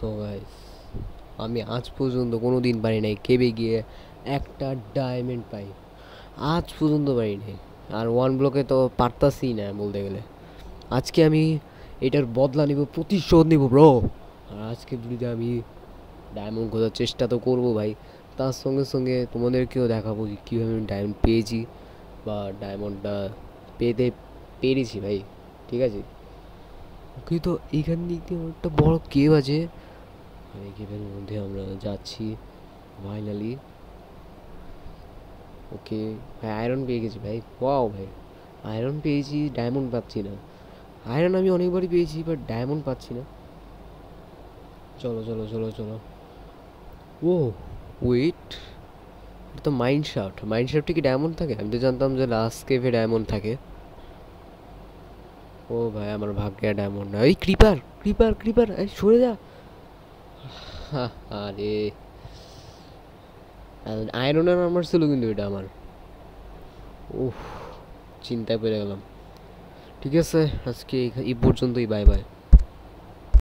So guys, আমি আজ পর্যন্ত কোনো দিন পারি নাই কেবে গিয়ে একটা ডায়মন্ড পাই, আজ পর্যন্ত পারি নাই। আর ওয়ান ব্লকে তো পারতাছি না বলতে গেলে। আজকে আমি এটার বদলা নিব, প্রতিশোধ নিব ব্রো। আর আজকে ভিডিওতে আমি ডায়মন্ড খোঁজার চেষ্টা তো করবো ভাই, তার সঙ্গে সঙ্গে তোমাদেরকেও দেখাবো যে কীভাবে আমি ডায়মন্ড পেয়েছি বা ডায়মন্ডটা পেতে পেরেছি ভাই। ঠিক আছে, ওকে তো এইখান দিক দিয়ে একটা বড় কেভ আছে, আর এই কেভের মধ্যে আমরা যাচ্ছি ফাইনালি। ওকে ভাই, আয়রন পেয়ে গেছি ভাই। ওয়াও ভাই, আয়রন পেয়েছি, ডায়মন্ড পাচ্ছি না। আয়রন আমি অনেকবারই পেয়েছি, বাট ডায়মন্ড পাচ্ছি না। চলো চলো চলো চলো। ও ওয়েট, এটা তো মাইন্ড শাফট। মাইন্ড শাফটে কি ডায়মন্ড থাকে? আমি তো জানতাম যে লাস্ট কেভে ডায়মন্ড থাকে। ও ভাই, আমার ভাগ্যে ডায়মন্ড না। এই ক্রিপার ক্রিপার ক্রিপার, এই সরে যা। আরে আয়রনের আর্মার ছিল কিন্তু এটা আমার। উফ, চিন্তায় পড়ে গেলাম। ঠিক আছে, আজকে এই পর্যন্তই। Bye bye.